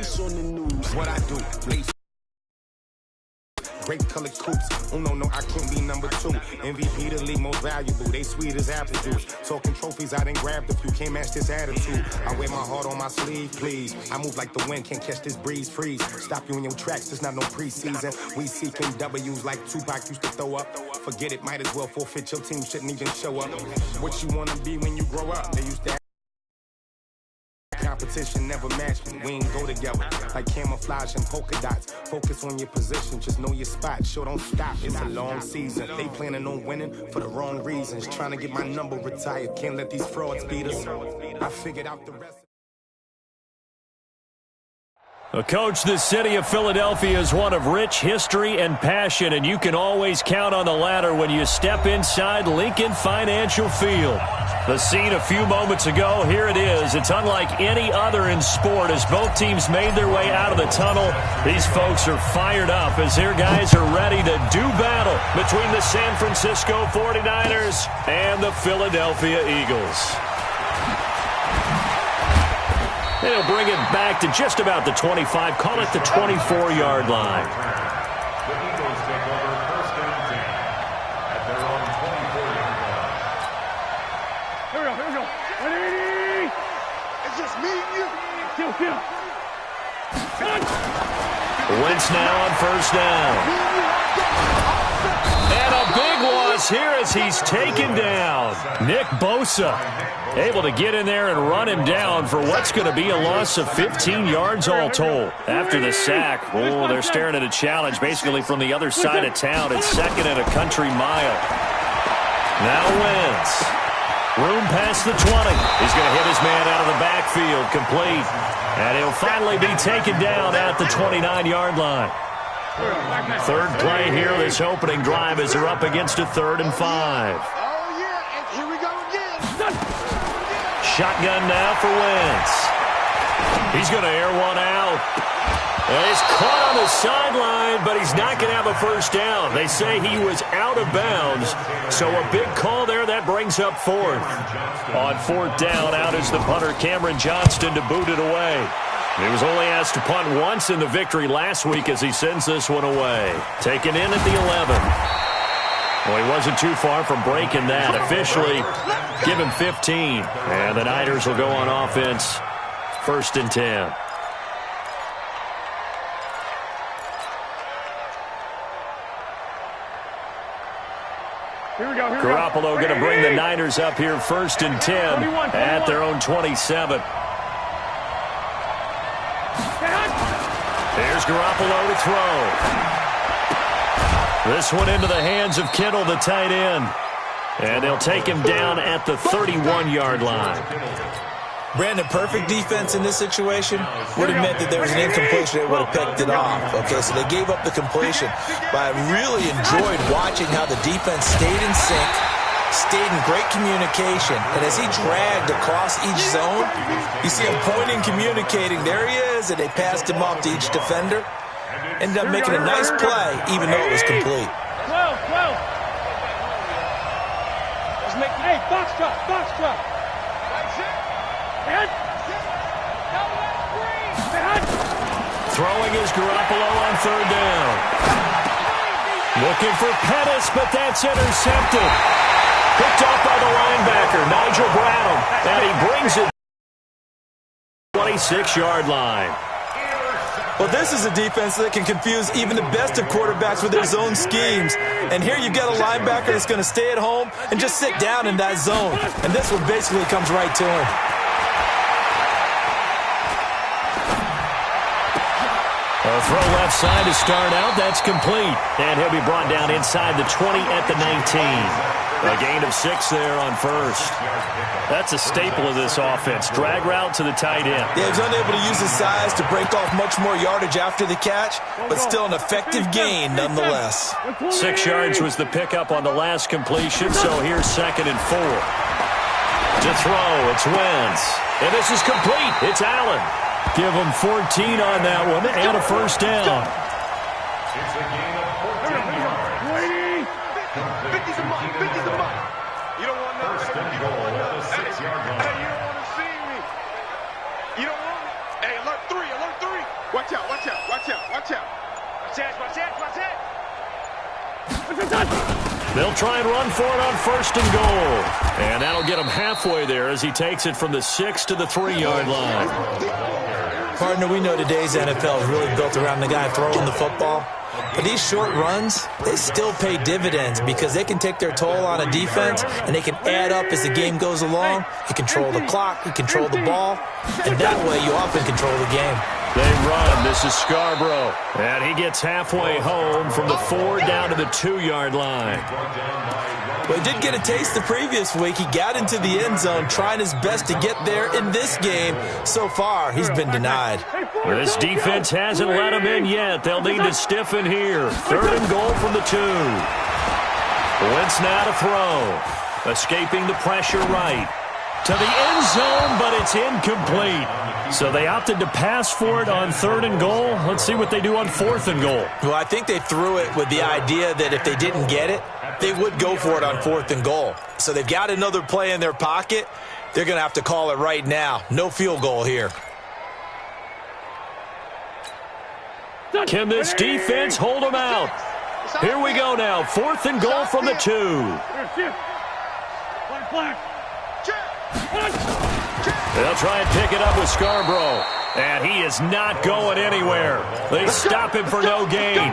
What I do, blaze. Great colored coops. Oh no, I couldn't be number 2. MVP the league, most valuable. They sweet as apple juice. Talking trophies, I done grabbed a few. Can't match this attitude. I wear my heart on my sleeve, please. I move like the wind, can't catch this breeze. Freeze. Stop you in your tracks. It's not no preseason. We seeking W's like Tupac used to throw up. Forget it, might as well forfeit. Your team shouldn't even show up. What you wanna be when you grow up? They used to. Competition never match me. We ain't go together like camouflage and polka dots. Focus on your position, just know your spot. Sure, don't stop. It's a long season. They planning on winning for the wrong reasons. Trying to get my number retired. Can't let these frauds beat us. I figured out the rest. Coach, the city of Philadelphia is one of rich history and passion, and you can always count on the latter when you step inside Lincoln Financial Field. The scene a few moments ago, here it is. It's unlike any other in sport as both teams made their way out of the tunnel. These folks are fired up as their guys are ready to do battle between the San Francisco 49ers and the Philadelphia Eagles. They'll bring it back to just about the 25, call it the 24-yard line. The Eagles take over 1st and 10 at their own 24-yard line. Here we go. Ready? It's just me and you. Kill. Wentz now on 1st down. And a big loss here as he's taken down. Nick Bosa able to get in there and run him down for what's going to be a loss of 15 yards all told. After the sack, they're staring at a challenge basically from the other side of town. It's 2nd and a country mile. Now Wentz. Room past the 20. He's going to hit his man out of the backfield, complete. And he'll finally be taken down at the 29-yard line. Third play here, this opening drive as they're up against a 3rd and 5. Oh, yeah, and here we go again. Shotgun now for Wentz. He's going to air one out. And he's caught on the sideline, but he's not going to have a 1st down. They say he was out of bounds, so a big call there. That brings up 4th. On 4th down, out is the punter, Cameron Johnston, to boot it away. He was only asked to punt once in the victory last week as he sends this one away. Taken in at the 11. Well, he wasn't too far from breaking that. Officially, give him 15. And the Niners will go on offense, 1st and 10. Here we go. Garoppolo going to bring the Niners up here 1st and 10 at their own 27. There's Garoppolo to throw. This one into the hands of Kittle, the tight end. And they'll take him down at the 31-yard line. Brandon, perfect defense in this situation would have meant that there was an incompletion that would have picked it off. Okay, so they gave up the completion. But I really enjoyed watching how the defense stayed in sync, stayed in great communication, and as he dragged across each zone, you see him pointing, communicating. There he is, and they passed him off to each defender. Ended up making a nice play, even though it was complete. 12. Let's make it. Hey, box drop. Throwing is Garoppolo on 3rd down. Looking for Pettis, but that's intercepted. Picked off by the linebacker, Nigel Brown. And he brings it 26-yard line. Well, this is a defense that can confuse even the best of quarterbacks with their zone schemes. And here you've got a linebacker that's going to stay at home and just sit down in that zone. And this one basically comes right to him. A throw left side to start out. That's complete. And he'll be brought down inside the 20 at the 19. A gain of 6 there on 1st. That's a staple of this offense. Drag route to the tight end. Yeah, he's unable to use his size to break off much more yardage after the catch, but still an effective gain nonetheless. 6 yards was the pickup on the last completion, so here's 2nd and 4. To throw, it's Wentz. And this is complete. It's Allen. Give him 14 on that one and a 1st down. It's a gain of 14 yards. 50's a month. You don't want none. 1st and goal at the 6-yard line. Hey, you don't want to see me. You don't want me. Hey, alert 3, alert 3. Watch out, watch out, watch out, watch out. Watch out, watch out, watch out. They'll try and run for it on 1st and goal. And that'll get him halfway there as he takes it from the 6 to the 3-yard line. Partner, we know today's NFL is really built around the guy throwing the football. But these short runs, they still pay dividends because they can take their toll on a defense and they can add up as the game goes along. You control the clock, you control the ball, and that way you often control the game. They run. This is Scarborough. And he gets halfway home from the 4 down to the 2-yard line. Well, he did get a taste the previous week. He got into the end zone trying his best to get there in this game. So far, he's been denied. This defense hasn't let him in yet. They'll need to stiffen here. 3rd and goal from the 2. Wentz now to throw. Escaping the pressure right. To the end zone, but it's incomplete. So they opted to pass for it on 3rd and goal. Let's see what they do on 4th and goal. Well, I think they threw it with the idea that if they didn't get it, they would go for it on 4th and goal. So they've got another play in their pocket. They're going to have to call it right now. No field goal here. Can this defense hold them out? Here we go now. 4th and goal from the 2. They'll try and pick it up with Scarborough. And he is not going anywhere. They stop him for no gain.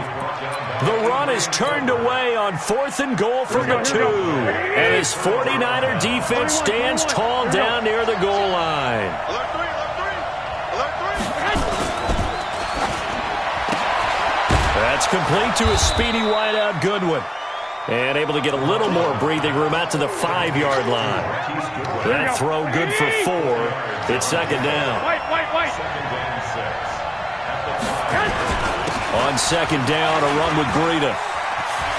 The run is turned away on 4th and goal from the 2. And his 49er defense stands tall down near the goal line. That's complete to a speedy wideout Goodwin. And able to get a little more breathing room out to the 5-yard line. That throw good for 4. It's 2nd down. On 2nd down, a run with Breida.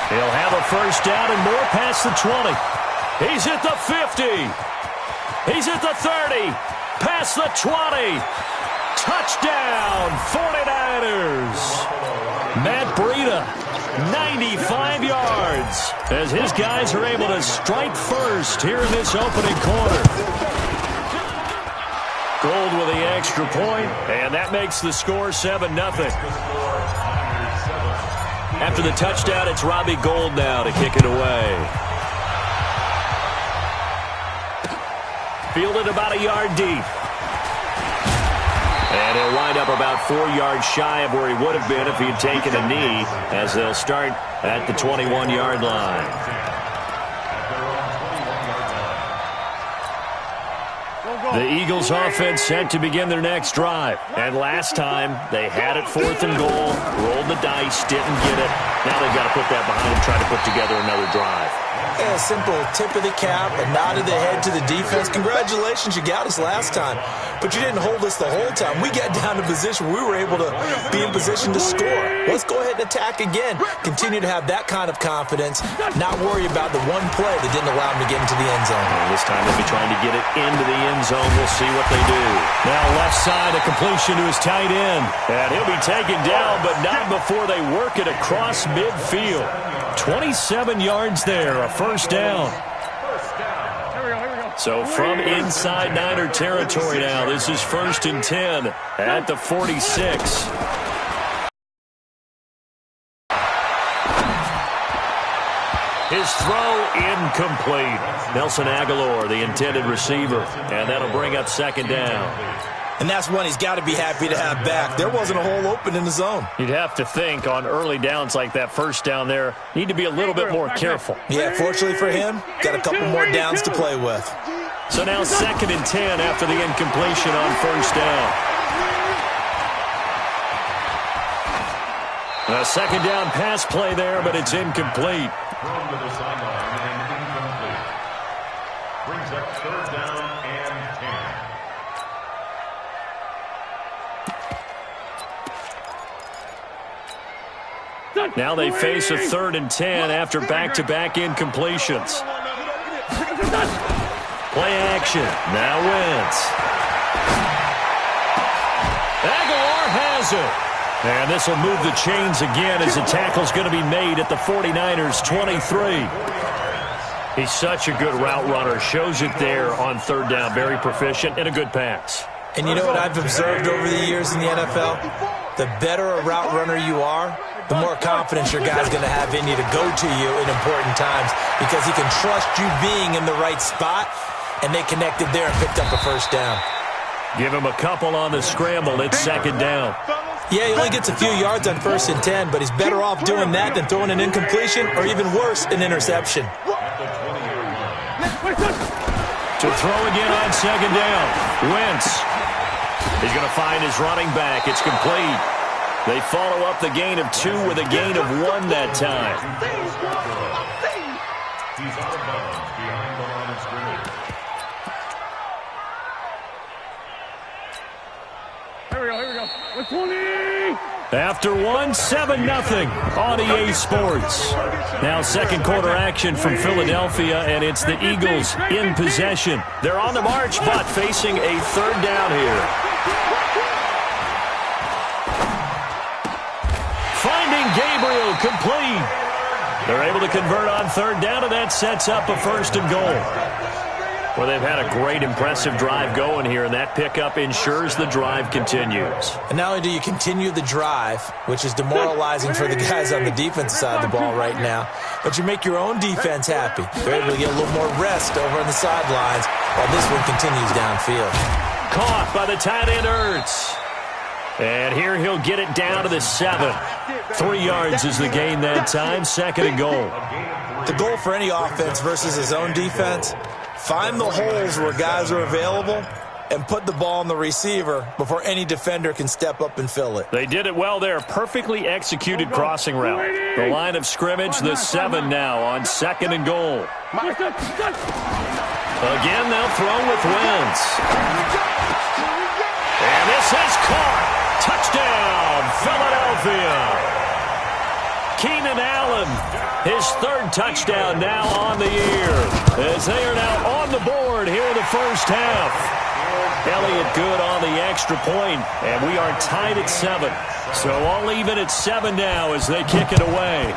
He'll have a 1st down and more past the 20. He's at the 50. He's at the 30. Past the 20. Touchdown, 49ers. Matt Breida. 95 yards as his guys are able to strike first here in this opening quarter. Gold with the extra point, and that makes the score 7-0. After the touchdown, it's Robbie Gould now to kick it away. Fielded about a yard deep. And he'll wind up about 4 yards shy of where he would have been if he had taken a knee, as they'll start at the 21-yard line. The Eagles offense set to begin their next drive. And last time, they had it 4th and goal, rolled the dice, didn't get it. Now they've got to put that behind them, try to put together another drive. A simple tip of the cap, a nod of the head to the defense. Congratulations, you got us last time. But you didn't hold us the whole time. We got down to position where we were able to be in position to score. Let's go ahead and attack again. Continue to have that kind of confidence, not worry about the one play that didn't allow them to get into the end zone. And this time they'll be trying to get it into the end zone. We'll see what they do. Now left side, a completion to his tight end. And he'll be taken down, but not before they work it across midfield. 27 yards there, a 1st down. So from inside Niner territory now, this is 1st and 10 at the 46. His throw incomplete. Nelson Aguilar, the intended receiver, and that'll bring up 2nd down. And that's one he's got to be happy to have back. There wasn't a hole open in the zone. You'd have to think on early downs like that 1st down there, need to be a little bit more careful. Yeah, fortunately for him, got a couple more downs to play with. So now 2nd and 10 after the incompletion on 1st down. A 2nd down pass play there, but it's incomplete. Thrown to the sideline and incomplete. Brings up 3rd down and 10. Now they face a 3rd and 10 after back-to-back incompletions. Play action. Now Wentz. Aguilar has it. And this will move the chains again as the tackle's going to be made at the 49ers 23. He's such a good route runner. Shows it there on 3rd down. Very proficient and a good pass. And you know what I've observed over the years in the NFL? The better a route runner you are, the more confidence your guy's going to have in you to go to you in important times because he can trust you being in the right spot, and they connected there and picked up a first down. Give him a couple on the scramble. It's second down. Yeah, he only gets a few yards on 1st and 10, but he's better off doing that than throwing an incompletion or even worse, an interception. To throw again on second down. Wentz. He's going to find his running back. It's complete. They follow up the gain of 2 with a gain of 1 that time. He's out of bounds behind the line of scrimmage. Here we go. 20! After 1, 7-0 on EA Sports. Now second quarter action from Philadelphia, and it's the Eagles in possession. They're on the march, but facing a third down here. Finding Gabriel, complete. They're able to convert on third down, and that sets up a 1st and goal. Well, they've had a great, impressive drive going here, and that pickup ensures the drive continues. And not only do you continue the drive, which is demoralizing for the guys on the defensive side of the ball right now, but you make your own defense happy. They're able to get a little more rest over on the sidelines while this one continues downfield. Caught by the tight end, Ertz. And here he'll get it down to the 7. 3 yards is the gain that time, 2nd and goal. The goal for any offense versus his own defense, find the holes where guys are available and put the ball on the receiver before any defender can step up and fill it. They did it well there. Perfectly executed crossing route. The line of scrimmage, the 7 now on 2nd and goal. Again, they'll throw with Wentz. And this is caught. Touchdown, Philadelphia. Keenan Allen, his 3rd touchdown now on the year, as they are now on the board here in the first half. Elliott good on the extra point, and we are tied at 7. So all even at 7 now as they kick it away.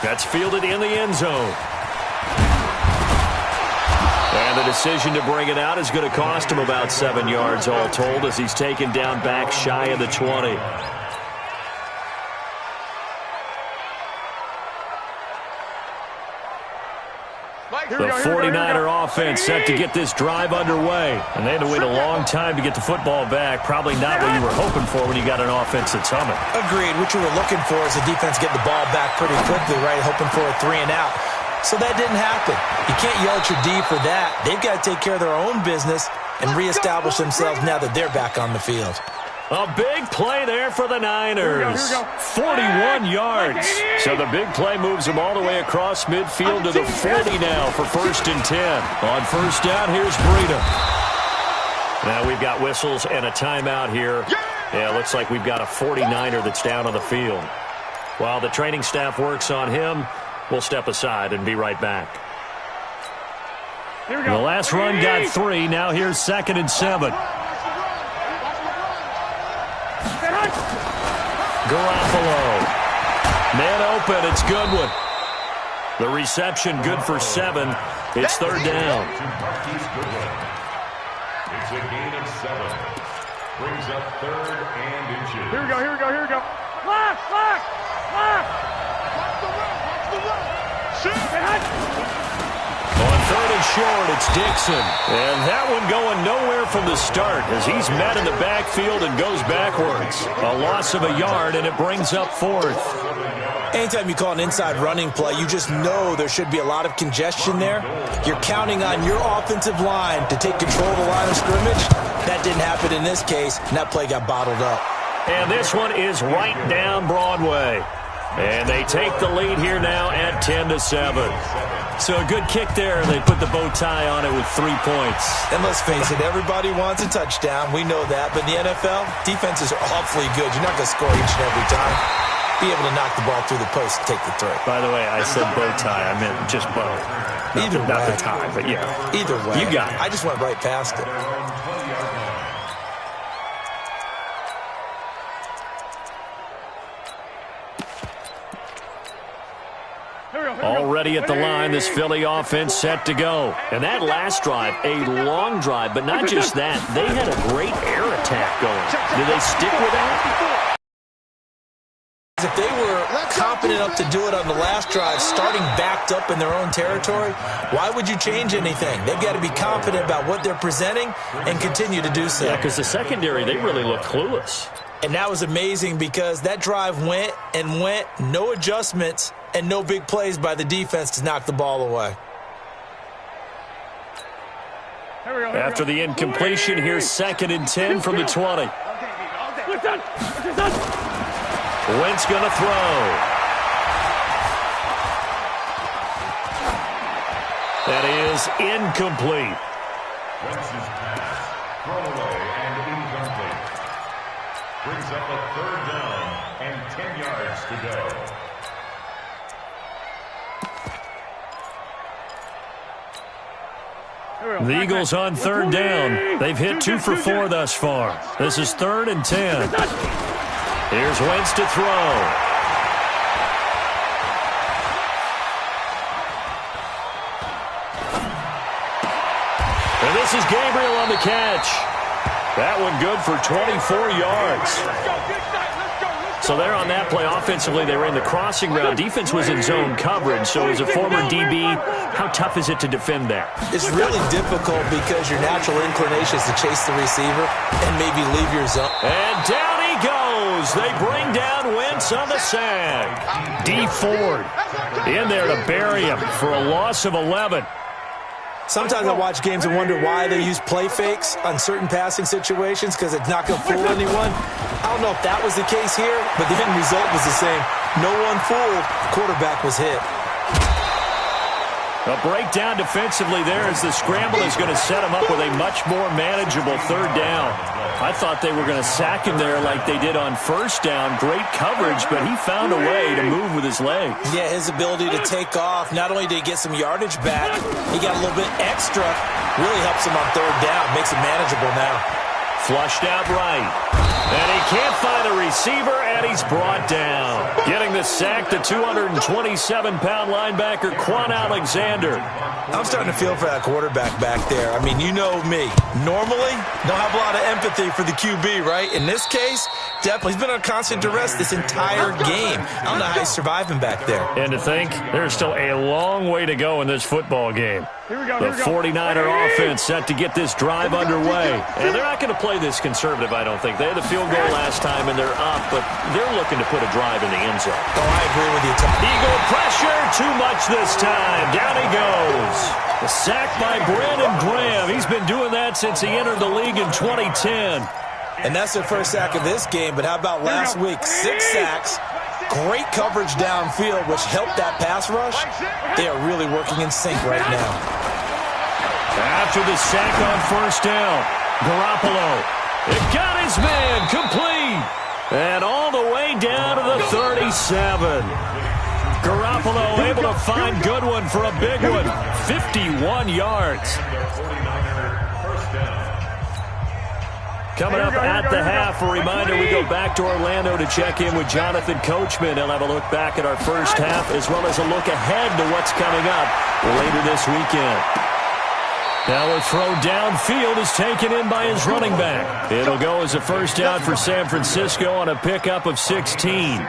That's fielded in the end zone. And the decision to bring it out is going to cost him about 7 yards all told as he's taken down back shy of the 20. The 49er offense set to get this drive underway. And they had to wait a long time to get the football back. Probably not what you were hoping for when you got an offense that's humming. Agreed. What you were looking for is the defense getting the ball back pretty quickly, right? Hoping for a 3 and out. So that didn't happen. You can't yell at your D for that. They've got to take care of their own business and reestablish themselves now that they're back on the field. A big play there for the Niners. 41 yards. So the big play moves them all the way across midfield to the 40 now for 1st and 10. On 1st down, here's Breida. Now we've got whistles and a timeout here. Yeah, looks like we've got a 49er that's down on the field. While the training staff works on him, we'll step aside and be right back. The last run got 3. Now here's 2nd and 7. Garoppolo. Man open. It's Goodwin. The reception good for 7. It's 3rd down. It's a gain of 7. Brings up 3rd and inches. Here we go. Lock! On 3rd and short, it's Dixon. And that one going nowhere from the start as he's met in the backfield and goes backwards. A loss of a yard, and it brings up 4th. Anytime you call an inside running play, you just know there should be a lot of congestion there. You're counting on your offensive line to take control of the line of scrimmage. That didn't happen in this case, and that play got bottled up. And this one is right down Broadway. And they take the lead here now at 10-7. So a good kick there. They put the bow tie on it with 3 points. And let's face it, everybody wants a touchdown. We know that. But in the NFL, defenses are awfully good. You're not going to score each and every time. Be able to knock the ball through the post and take the throw. By the way, I said bow tie. I meant just bow. Not the tie, but yeah. Either way. You got it. I just went right past it. Already at the line, this Philly offense set to go. And that last drive, a long drive, but not just that. They had a great air attack going. Do they stick with that? If they were confident enough to do it on the last drive, starting backed up in their own territory, why would you change anything? They've got to be confident about what they're presenting and continue to do so. Yeah, because the secondary, they really look clueless. And that was amazing because that drive went and went, no adjustments, and no big plays by the defense to knock the ball away. After the incompletion, here's 2nd and 10 from the 20. Wentz going to throw. That is incomplete. Wentz's pass, thrown away and incomplete. Brings up a 3rd down and 10 yards to go. The Eagles on 3rd down. They've hit 2 for 4 thus far. This is 3rd and 10. Here's Wentz to throw. And this is Gabriel on the catch. That one good for 24 yards. So there on that play, offensively, they were in the crossing route. Defense was in zone coverage. So as a former DB, how tough is it to defend that? It's really difficult because your natural inclination is to chase the receiver and maybe leave your zone. And down he goes. They bring down Wentz on the sack. D Ford in there to bury him for a loss of 11. Sometimes I watch games and wonder why they use play fakes on certain passing situations because it's not going to fool anyone. I don't know if that was the case here, but the end result was the same. No one fooled. Quarterback was hit. A breakdown defensively there as the scramble is going to set him up with a much more manageable 3rd down. I thought they were going to sack him there like they did on 1st down. Great coverage, but he found a way to move with his legs. Yeah, his ability to take off. Not only did he get some yardage back, he got a little bit extra. Really helps him on 3rd down. Makes it manageable now. Flushed out right. And he can't find a receiver, and he's brought down. Getting the sack, the 227-pound linebacker, Quan Alexander. I'm starting to feel for that quarterback back there. I mean, you know me. Normally, don't have a lot of empathy for the QB, right? In this case, definitely. He's been on constant duress this entire game. I don't know how he's surviving back there. And to think, there's still a long way to go in this football game. The 49er offense set to get this drive underway. And they're not going to play this conservative, I don't think. They had the field goal last time, and they're up, but they're looking to put a drive in the end zone. Oh, I agree with you, Tom. Eagle pressure, too much this time. Down he goes. The sack by Brandon Graham. He's been doing that since he entered the league in 2010. And that's their first sack of this game, but how about last week? 6 sacks. Great coverage downfield, which helped that pass rush. They are really working in sync right now. After the sack on 1st down, Garoppolo. It got his man complete. And all the way down to the 37. Garoppolo able to find Goodwin for a big one. 51 yards. Coming up at the half, a reminder, we go back to Orlando to check in with Jonathan Coachman. He'll have a look back at our first half as well as a look ahead to what's coming up later this weekend. Now a throw downfield is taken in by his running back. It'll go as a 1st down for San Francisco on a pickup of 16.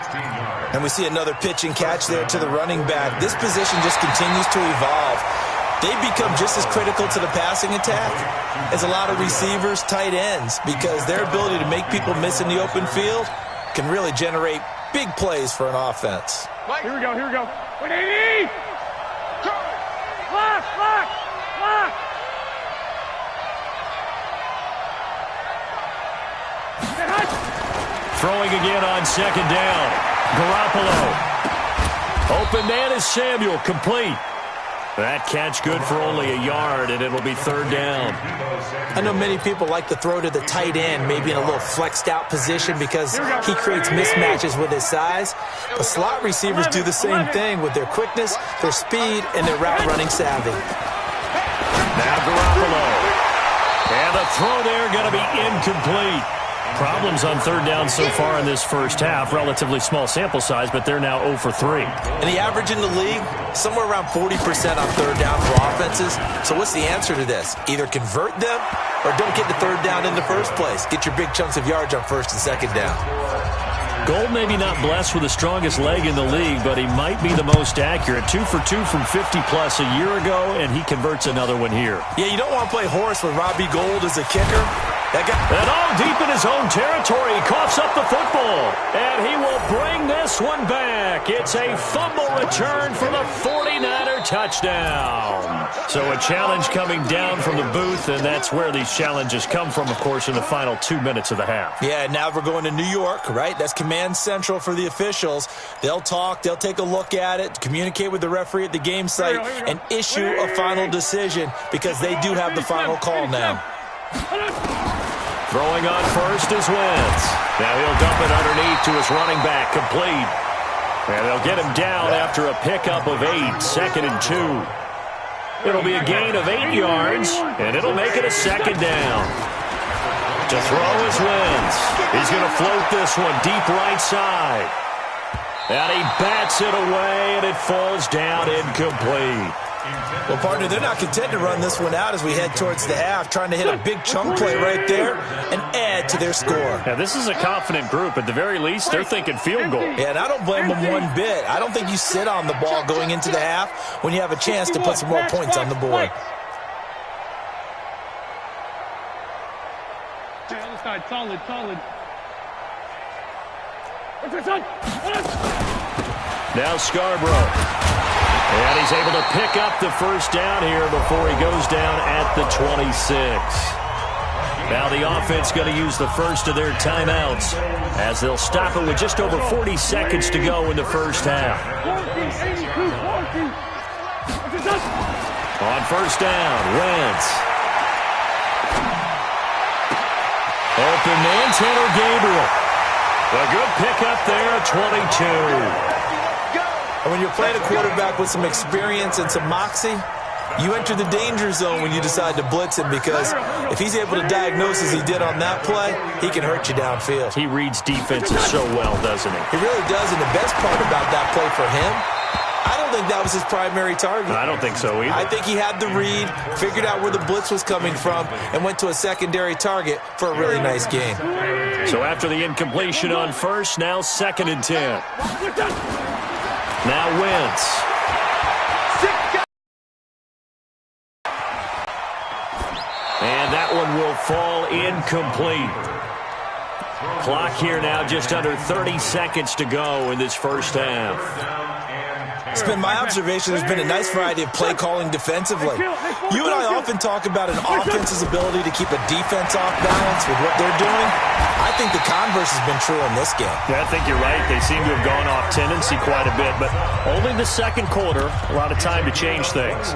And we see another pitch and catch there to the running back. This position just continues to evolve. They become just as critical to the passing attack as a lot of receivers, tight ends, because their ability to make people miss in the open field can really generate big plays for an offense. Here we go, here we go. 180! Lock, lock, lock! Throwing again on 2nd down. Garoppolo. Open man is Samuel, complete. That catch good for only a yard, and it'll be 3rd down. I know many people like to throw to the tight end, maybe in a little flexed out position because he creates mismatches with his size. But slot receivers do the same thing with their quickness, their speed, and their route running savvy. Now Garoppolo. And the throw there going to be incomplete. Problems on third down so far in this first half. Relatively small sample size, but they're now 0 for 3. And the average in the league, somewhere around 40% on third down for offenses. So what's the answer to this? Either convert them or don't get the third down in the first place. Get your big chunks of yards on first and second down. Gold maybe not blessed with the strongest leg in the league, but he might be the most accurate. 2 for 2 from 50-plus a year ago, and he converts another one here. Yeah, you don't want to play horse with Robbie Gould as a kicker. And all deep in his own territory, he coughs up the football. And he will bring this one back. It's a fumble return for the 49er touchdown. So a challenge coming down from the booth, and that's where these challenges come from, of course, in the final 2 minutes of the half. Yeah, now we're going to New York, right? That's command central for the officials. They'll talk, they'll take a look at it, communicate with the referee at the game site, and issue a final decision because they do have the final call now. Throwing on first is Wentz. Now he'll dump it underneath to his running back, complete. And they'll get him down after a pickup of 8, 2nd and 2. It'll be a gain of 8 yards, and it'll make it a second down. To throw is Wentz. He's going to float this one deep right side. And he bats it away, and it falls down incomplete. Well, partner, they're not content to run this one out as we head towards the half, trying to hit a big chunk play right there and add to their score. Yeah, this is a confident group. At the very least, they're thinking field goal. Yeah, and I don't blame them one bit. I don't think you sit on the ball going into the half when you have a chance to put some more points on the board. Solid. Now Scarborough. And he's able to pick up the first down here before he goes down at the 26. Now the offense going to use the first of their timeouts as they'll stop it with just over 40 seconds to go in the first half. On first down, Wentz. Open man, Tanner Gabriel. A good pickup there at 22. And when you're playing a quarterback with some experience and some moxie, you enter the danger zone when you decide to blitz him because if he's able to diagnose as he did on that play, he can hurt you downfield. He reads defenses so well, doesn't he? He really does, and the best part about that play for him, I don't think that was his primary target. I don't think so either. I think he had the read, figured out where the blitz was coming from, and went to a secondary target for a really nice gain. So after the incompletion on first, now 2nd and 10. Now Wentz. And that one will fall incomplete. Clock here now just under 30 seconds to go in this first half. It's been my observation there's been a nice variety of play calling defensively. You and I often talk about an offense's ability to keep a defense off balance with what they're doing. I think the converse has been true in this game. Yeah, I think you're right. They seem to have gone off tendency quite a bit, but only the second quarter, a lot of time to change things.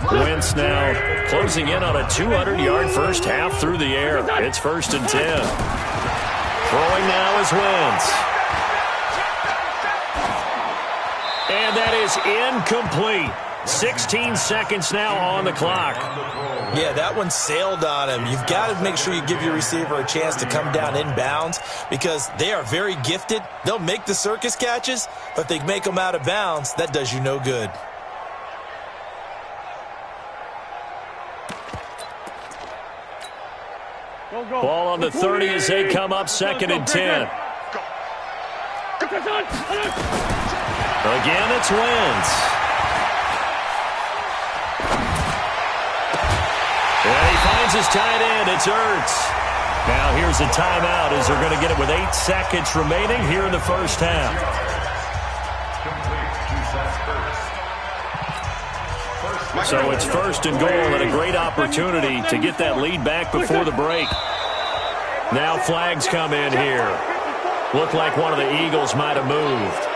Wentz now closing in on a 200-yard first half through the air. It's 1st and 10. Throwing now is Wentz. And that is incomplete. 16 seconds now on the clock. Yeah, that one sailed on him. You've got to make sure you give your receiver a chance to come down inbounds because they are very gifted. They'll make the circus catches, but if they make them out of bounds, that does you no good. Ball on the 30 as they come up 2nd and 10. Again, it's Wentz. And he finds his tight end. It's Ertz. Now here's a timeout as they're going to get it with 8 seconds remaining here in the first half. So it's 1st and goal and a great opportunity to get that lead back before the break. Now flags come in here. Looked like one of the Eagles might have moved.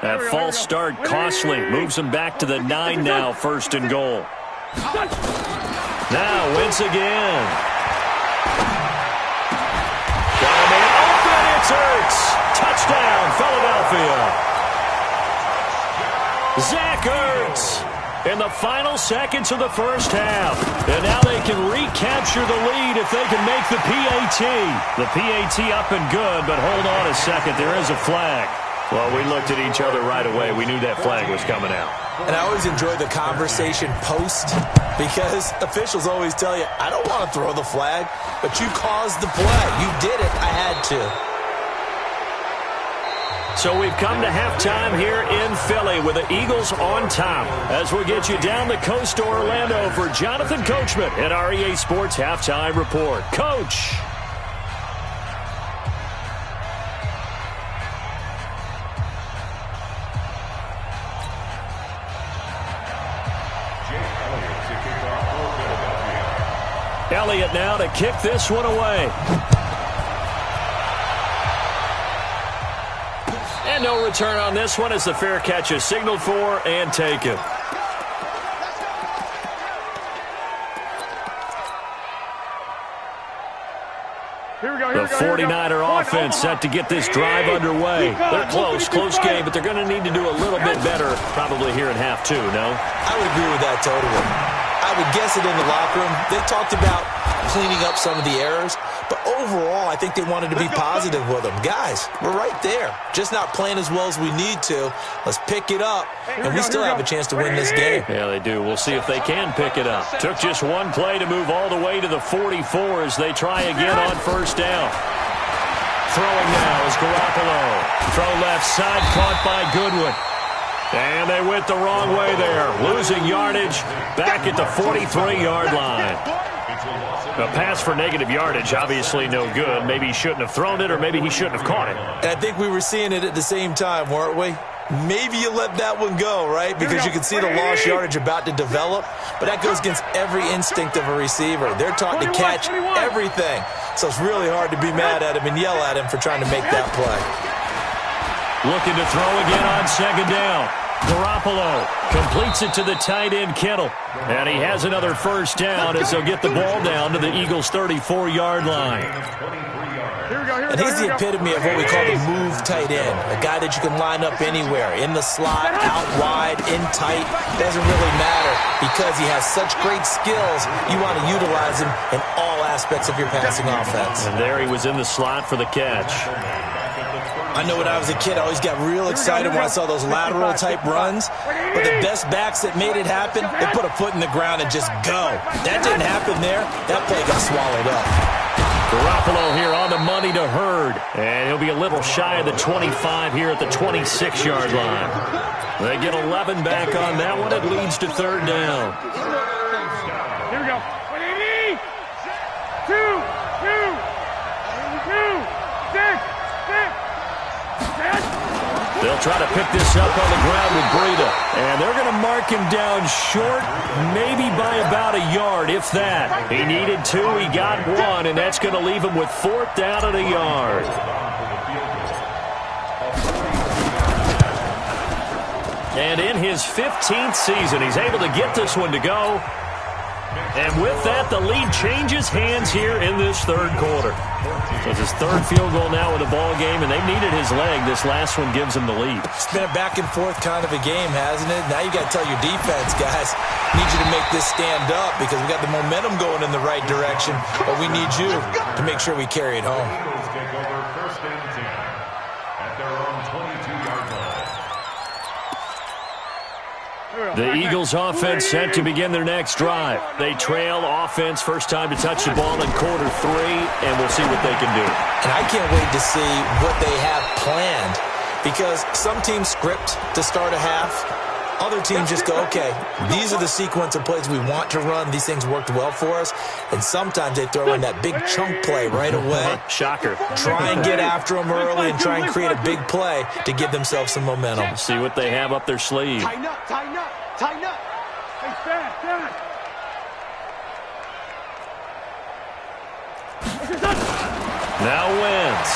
That false start costly. Moves him back to the 9 now, 1st and goal. Now Wentz again. Got a man open. It's Touchdown, Philadelphia. Zach Ertz in the final seconds of the first half. And now they can recapture the lead if they can make the PAT. The PAT up and good, but hold on a second. There is a flag. Well, we looked at each other right away. We knew that flag was coming out. And I always enjoy the conversation post because officials always tell you, I don't want to throw the flag, but you caused the play. You did it. I had to. So we've come to halftime here in Philly with the Eagles on top. As we get you down the coast to Orlando for Jonathan Coachman at our EA Sports Halftime Report. Coach. Elliott now to kick this one away. And no return on this one as the fair catch is signaled for and taken. The 49er offense set to get this drive underway. They're close game, but they're going to need to do a little bit better probably here in half two, no? I would agree with that totally. I would guess it in the locker room. They talked about cleaning up some of the errors, but overall, I think they wanted to be positive with them. Guys, we're right there. Just not playing as well as we need to. Let's pick it up, and we still have a chance to win this game. Yeah, they do. We'll see if they can pick it up. Took just one play to move all the way to the 44 as they try again on first down. Throwing now is Garoppolo. Throw left side, caught by Goodwin. And they went the wrong way there. Losing yardage back at the 43-yard line. A pass for negative yardage, obviously no good. Maybe he shouldn't have thrown it, or maybe he shouldn't have caught it. And I think we were seeing it at the same time, weren't we? Maybe you let that one go, right? Because you can see the lost yardage about to develop. But that goes against every instinct of a receiver. They're taught to catch everything. So it's really hard to be mad at him and yell at him for trying to make that play. Looking to throw again on second down. Garoppolo completes it to the tight end, Kittle. And he has another first down as they'll get the ball down to the Eagles' 34-yard line. And he's the epitome of what we call the move tight end, a guy that you can line up anywhere, in the slot, out wide, in tight. Doesn't really matter because he has such great skills. You want to utilize him in all aspects of your passing offense. And there he was in the slot for the catch. I know when I was a kid, I always got real excited when I saw those lateral-type runs. But the best backs that made it happen, they put a foot in the ground and just go. That didn't happen there. That play got swallowed up. Garoppolo here on the money to Hurd. And he'll be a little shy of the 25 here at the 26-yard line. They get 11 back on that one. It leads to third down. Here we go. 2, 6. They'll try to pick this up on the ground with Breida. And they're going to mark him down short, maybe by about a yard, if that. He needed 2, he got 1, and that's going to leave him with 4th down and a yard. And in his 15th season, he's able to get this one to go. And with that, the lead changes hands here in this third quarter. So it's his third field goal now with the ball game, and they've needed his leg. This last one gives him the lead. It's been a back-and-forth kind of a game, hasn't it? Now you got to tell your defense, guys, need you to make this stand up because we got the momentum going in the right direction, but we need you to make sure we carry it home. Take over first and 10 at their own 22-yard line. The Eagles offense set to begin their next drive. They trail offense, first time to touch the ball in quarter 3, and we'll see what they can do. And I can't wait to see what they have planned because some teams script to start a half. Other teams just go, okay, these are the sequence of plays we want to run. These things worked well for us. And sometimes they throw in that big chunk play right away. Shocker. Try and get after them early and try and create a big play to give themselves some momentum. See what they have up their sleeve. Tighten up. Hey, stand. Now Wentz.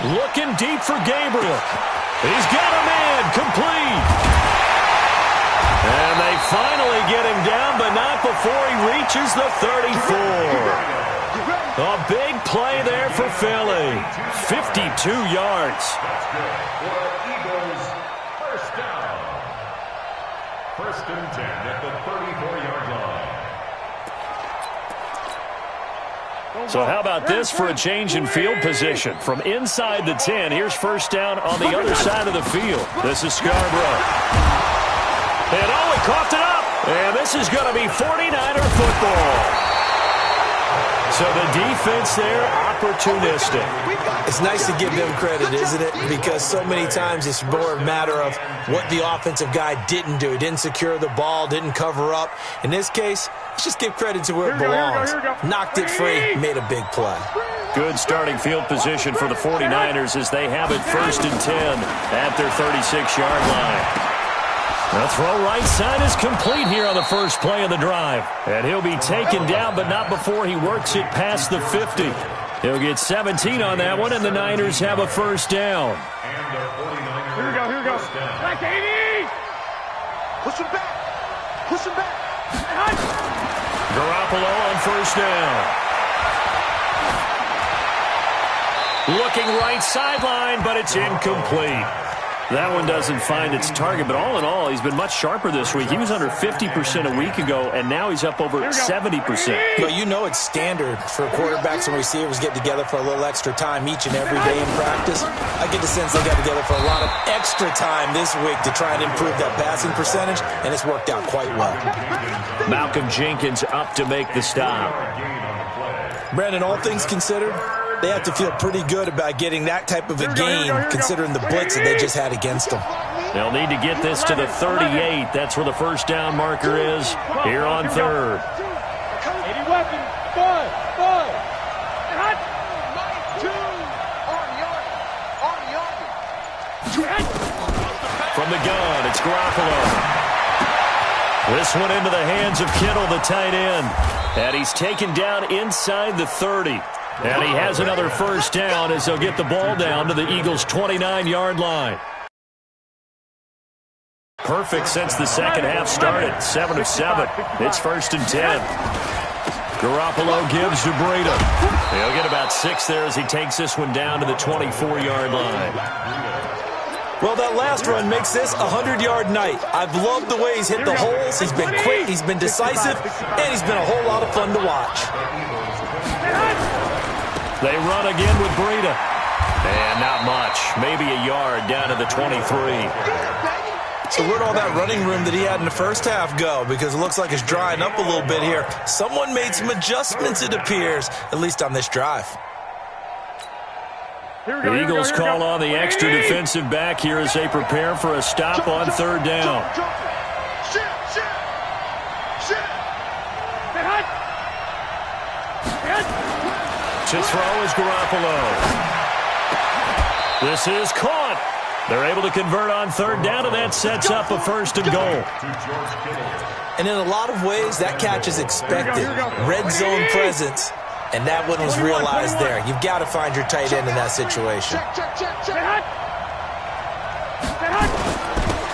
Looking deep for Gabriel. He's got a man complete. And they finally get him down, but not before he reaches the 34. A big play there for Philly. 52 yards. That's good for Eagles first down. First and 10 at the 34-yard line. So how about this for a change in field position? From inside the 10, here's first down on the other side of the field. This is Scarborough. And he coughed it up. And this is going to be 49er football. So the defense there, opportunistic. It's nice to give them credit, isn't it? Because so many times it's more a matter of what the offensive guy didn't do. He didn't secure the ball, didn't cover up. In this case, let's just give credit to where it belongs. Knocked it free, made a big play. Good starting field position for the 49ers as they have it first and 10 at their 36-yard line. The throw right side is complete here on the first play of the drive. And he'll be taken down, but not before he works it past the 50. He'll get 17 on that one, and the Niners have a first down. And the 49ers. Here we go. Back, 80! Push him back. Garoppolo on first down. Looking right sideline, but it's incomplete. That one doesn't find its target, but all in all, he's been much sharper this week. He was under 50% a week ago, and now he's up over 70%. Well, you know it's standard for quarterbacks and receivers get together for a little extra time each and every day in practice. I get the sense they got together for a lot of extra time this week to try and improve that passing percentage, and it's worked out quite well. Malcolm Jenkins up to make the stop. Brandon, all things considered, they have to feel pretty good about getting that type of a gain considering the blitz that they just had against them. They'll need to get this to the 38. That's where the first down marker is here on third. 80 weapon. Five. From the gun, it's Garoppolo. This one into the hands of Kittle, the tight end. And he's taken down inside the 30. And he has another first down as they'll get the ball down to the Eagles' 29-yard line. Perfect since the second half started. 7 of 7. It's first and 10. Garoppolo gives to Breida. He'll get about 6 there as he takes this one down to the 24-yard line. Well, that last run makes this a 100-yard night. I've loved the way he's hit the holes. He's been quick, he's been decisive, and he's been a whole lot of fun to watch. They run again with Breida. And not much. Maybe a yard down to the 23. So where'd all that running room that he had in the first half go? Because it looks like it's drying up a little bit here. Someone made some adjustments, it appears, at least on this drive. The Eagles call on the extra defensive back here as they prepare for a stop on third down. To throw is Garoppolo. This is caught. They're able to convert on third down, and that sets up a first and goal. And in a lot of ways, that catch is expected. Red zone presence, and that one was realized there. You've got to find your tight end in that situation.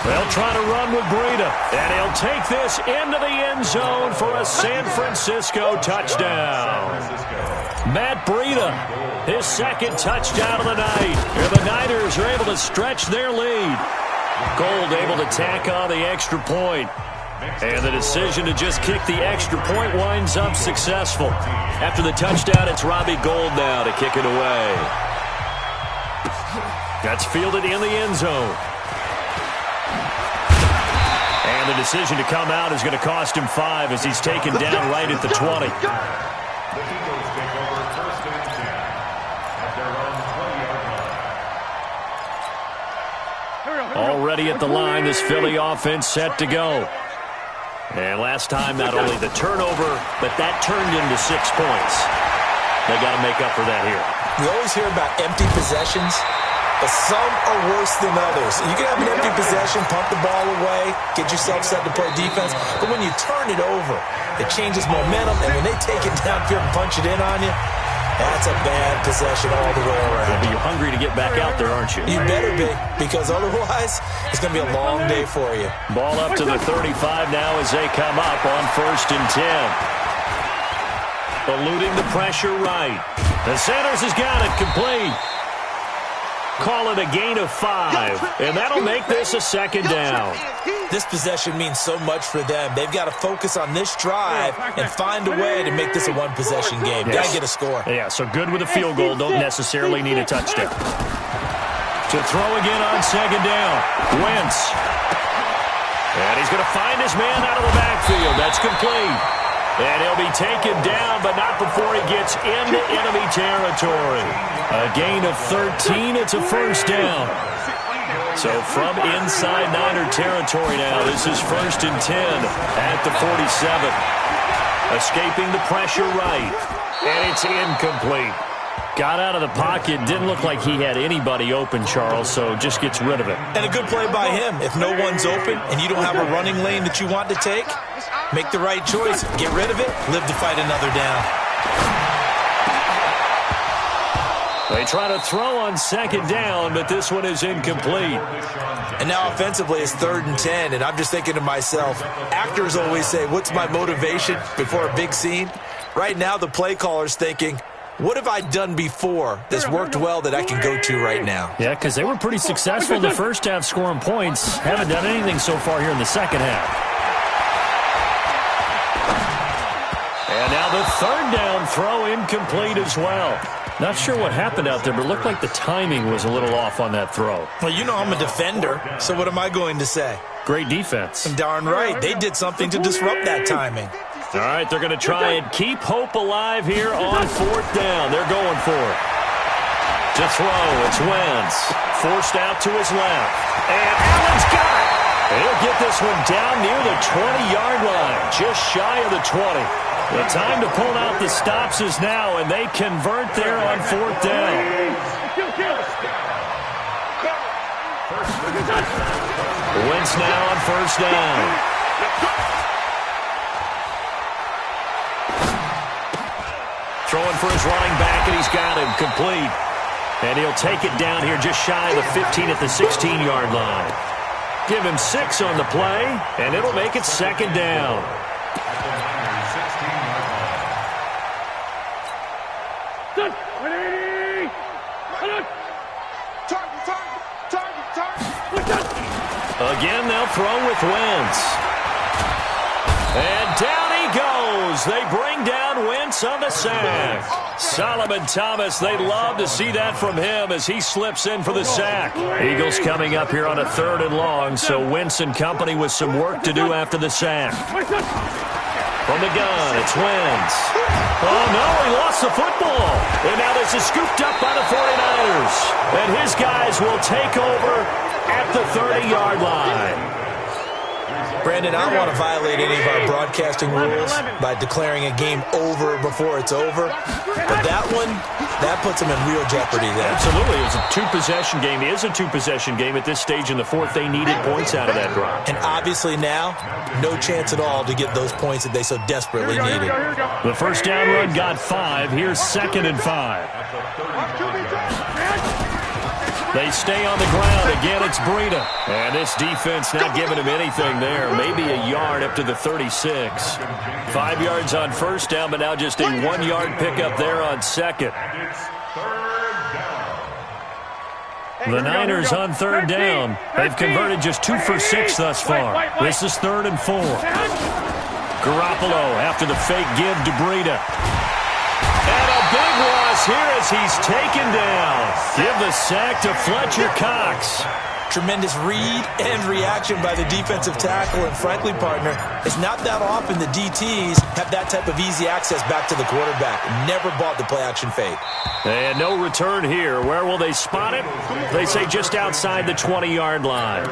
They'll try to run with Breida, and he'll take this into the end zone for a San Francisco touchdown. Matt Breida, his second touchdown of the night. And the Niners are able to stretch their lead. Gold able to tack on the extra point. And the decision to just kick the extra point winds up successful. After the touchdown, it's Robbie Gould now to kick it away. That's fielded in the end zone. And the decision to come out is going to cost him 5 as he's taken down right at the 20. The Eagles take over first and 10 at their own 20-yard line. Already at the line, this Philly offense set to go. And last time, not only the turnover, but that turned into 6 points. They got to make up for that here. We always hear about empty possessions, but some are worse than others. You can have an empty possession, punt the ball away, get yourself set to play defense, but when you turn it over, it changes momentum, and when they take it downfield and punch it in on you, That's a bad possession all the way around. You're hungry to get back out there, aren't you? You better be, because otherwise it's going to be a long day for you. Ball up to the 35 now as they come up on 1st and 10. Eluding the pressure right. The Sanders has got it complete. Call it a gain of 5, and that'll make this a 2nd down. This possession means so much for them. They've got to focus on this drive and find a way to make this a one-possession game. Yes. Got to get a score. Yeah, so good with a field goal. Don't necessarily need a touchdown. To throw again on 2nd down. Wentz. And he's going to find his man out of the backfield. That's complete. And he'll be taken down, but not before he gets into enemy territory. A gain of 13. It's a 1st down. So from inside Niner territory now, this is 1st and 10 at the 47. Escaping the pressure right. And it's incomplete. Got out of the pocket. Didn't look like he had anybody open, Charles, so just gets rid of it. And a good play by him. If no one's open and you don't have a running lane that you want to take, make the right choice. Get rid of it. Live to fight another down. They try to throw on 2nd down, but this one is incomplete. And now offensively it's 3rd and 10, and I'm just thinking to myself, actors always say, what's my motivation before a big scene? Right now the play caller's thinking, what have I done before that's worked well that I can go to right now? Yeah, because they were pretty successful in the first half scoring points. Haven't done anything so far here in the second half. And now the 3rd down throw incomplete as well. Not sure what happened out there, but it looked like the timing was a little off on that throw. Well, you know I'm a defender, so what am I going to say? Great defense. Darn right. They did something to disrupt that timing. All right, they're going to try and keep hope alive here on 4th down. They're going for it. To throw, it's Wentz. Forced out to his left. And Allen's got it. He'll get this one down near the 20-yard line, just shy of the 20. The time to pull out the stops is now, and they convert there on 4th down. Wentz now on 1st down. Throwing for his running back, and he's got him complete. And he'll take it down here just shy of the 15 at the 16-yard line. Give him 6 on the play, and it'll make it 2nd down. Again, they'll throw with Wentz. And down he goes. They bring down Wentz on the sack. Solomon Thomas, they love to see that from him as he slips in for the sack. Eagles coming up here on a 3rd and long, so Wentz and company with some work to do after the sack. From the gun, it's Wentz. Oh, no, he lost the football. And now this is scooped up by the 49ers. And his guys will take over at the 30-yard line. Brandon, I don't want to violate any of our broadcasting rules by declaring a game over before it's over. But that one, that puts them in real jeopardy there. Absolutely. It's a 2-possession game. It is a 2-possession game at this stage in the 4th. They needed points out of that drive. And obviously now, no chance at all to get those points that they so desperately needed. The 1st down run got 5. Here's 2nd and 5. They stay on the ground. Again, it's Breida. And this defense not giving him anything there. Maybe a yard up to the 36. 5 yards on 1st down, but now just a 1-yard pickup there on 2nd. The Niners on 3rd down. They've converted just 2 for 6 thus far. This is 3rd and 4. Garoppolo after the fake give to Breida. And a big loss here as he's taken down. Give the sack to Fletcher Cox. Tremendous read and reaction by the defensive tackle. And frankly, partner, it's not that often the DTs have that type of easy access back to the quarterback. Never bought the play-action fake. And no return here. Where will they spot it? They say just outside the 20-yard line.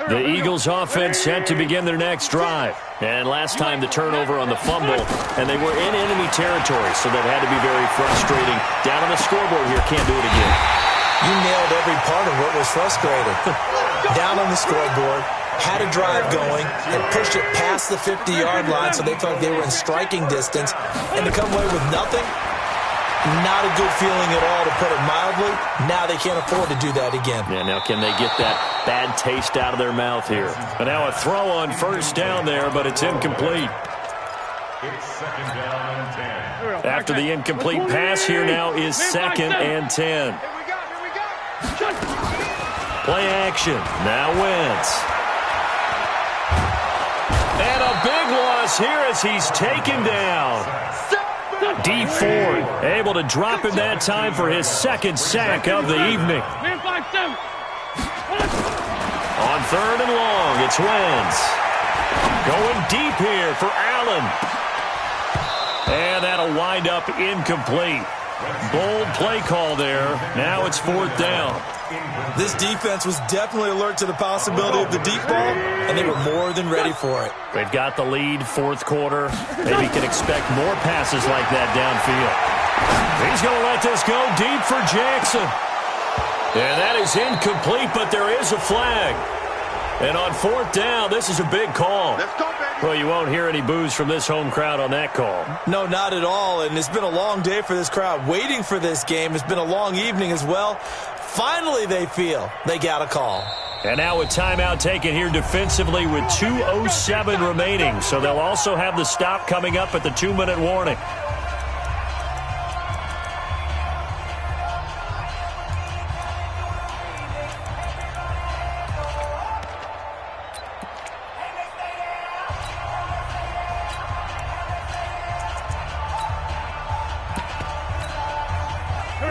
The Eagles offense set to begin their next drive. And last time the turnover on the fumble, and they were in enemy territory, so that had to be very frustrating. Down on the scoreboard here, can't do it again. You nailed every part of what was frustrating. Down on the scoreboard, had a drive going, and pushed it past the 50-yard line so they felt like they were in striking distance, and to come away with nothing, not a good feeling at all, to put it mildly. Now they can't afford to do that again. Yeah, now can they get that bad taste out of their mouth here? And now a throw on first down there, but it's incomplete. It's second down and 10. After the incomplete pass, here now is second and 10. Here we go. Play action. Now Wentz. And a big loss here as he's taken down. D Ford able to drop him that time for his second sack of the evening. On third and long, it's Wentz. Going deep here for Allen. And that'll wind up incomplete. Bold play call there. Now it's fourth down. This defense was definitely alert to the possibility of the deep ball, and they were more than ready for it. They've got the lead, fourth quarter. Maybe can expect more passes like that downfield. He's going to let this go deep for Jackson. And that is incomplete, but there is a flag. And on fourth down, this is a big call. Let's go, baby. Well, you won't hear any boos from this home crowd on that call. No, not at all, and it's been a long day for this crowd waiting for this game. It's been a long evening as well. Finally, they feel they got a call. And now a timeout taken here defensively with 2:07 remaining. So they'll also have the stop coming up at the 2-minute warning.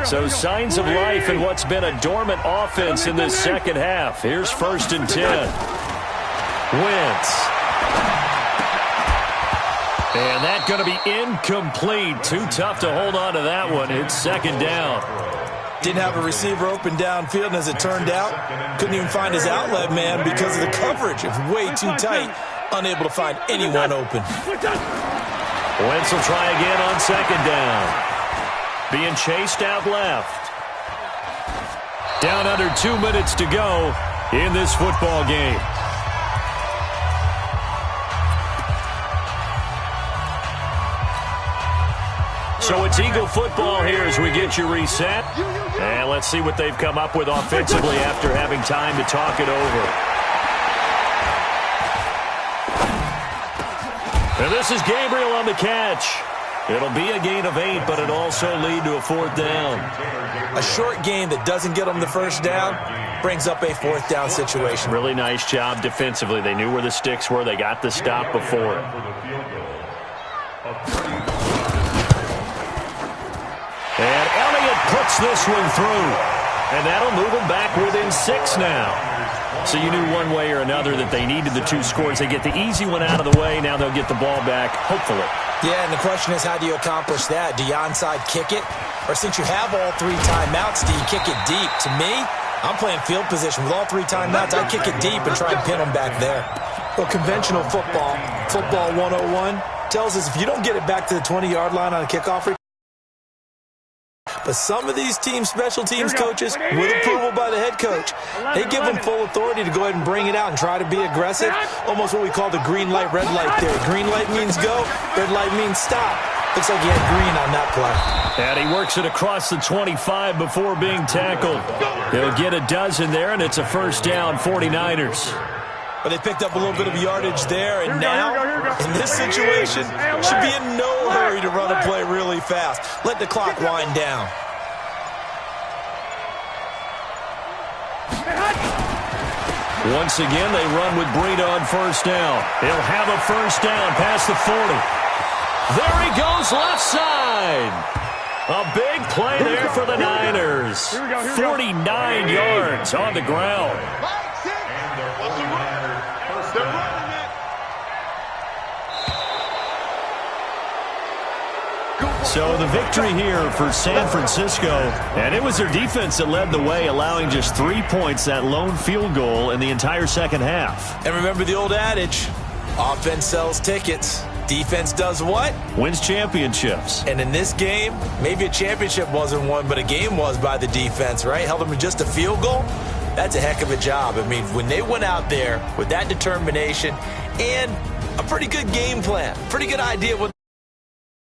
So signs of life in what's been a dormant offense in this second half. Here's first and 10. Wentz. And that's going to be incomplete. Too tough to hold on to that one. It's second down. Didn't have a receiver open downfield, and as it turned out, couldn't even find his outlet man because of the coverage. It was way too tight, unable to find anyone open. Wentz will try again on second down. Being chased out left. Down under 2 minutes to go in this football game. So it's Eagle football here as we get you reset. And let's see what they've come up with offensively after having time to talk it over. And this is Gabriel on the catch. It'll be a gain of 8, but it'll also lead to a fourth down. A short gain that doesn't get them the first down brings up a fourth down situation. Really nice job defensively. They knew where the sticks were. They got the stop before it. And Elliott puts this one through. And that'll move them back within 6 now. So you knew one way or another that they needed the 2 scores. They get the easy one out of the way. Now they'll get the ball back, hopefully. Yeah, and the question is, how do you accomplish that? Do you onside kick it? Or since you have all 3 timeouts, do you kick it deep? To me, I'm playing field position. With all 3 timeouts, I kick it deep and try and pin them back there. Well, conventional football 101, tells us if you don't get it back to the 20-yard line on a kickoff return. But some of these team special teams coaches, with approval by the head coach, they give them full authority to go ahead and bring it out and try to be aggressive. Almost what we call the green light, red light theory. Green light means go, red light means stop. Looks like he had green on that play. And he works it across the 25 before being tackled. He'll get a dozen there, and it's a first down, 49ers. But they picked up a little bit of yardage there, and now, in this situation, should be in no hurry to run a play really fast. Let the clock wind down. Once again, they run with Breida on first down. He'll have a first down past the 40. There he goes, left side. A big play there for the Niners. 49 yards on the ground. So the victory here for San Francisco, and it was their defense that led the way, allowing just 3 points, that lone field goal in the entire second half. And remember the old adage, offense sells tickets. Defense does what? Wins championships. And in this game, maybe a championship wasn't won, but a game was by the defense, right? Held them to just a field goal. That's a heck of a job. I mean, when they went out there with that determination and a pretty good game plan, pretty good idea of what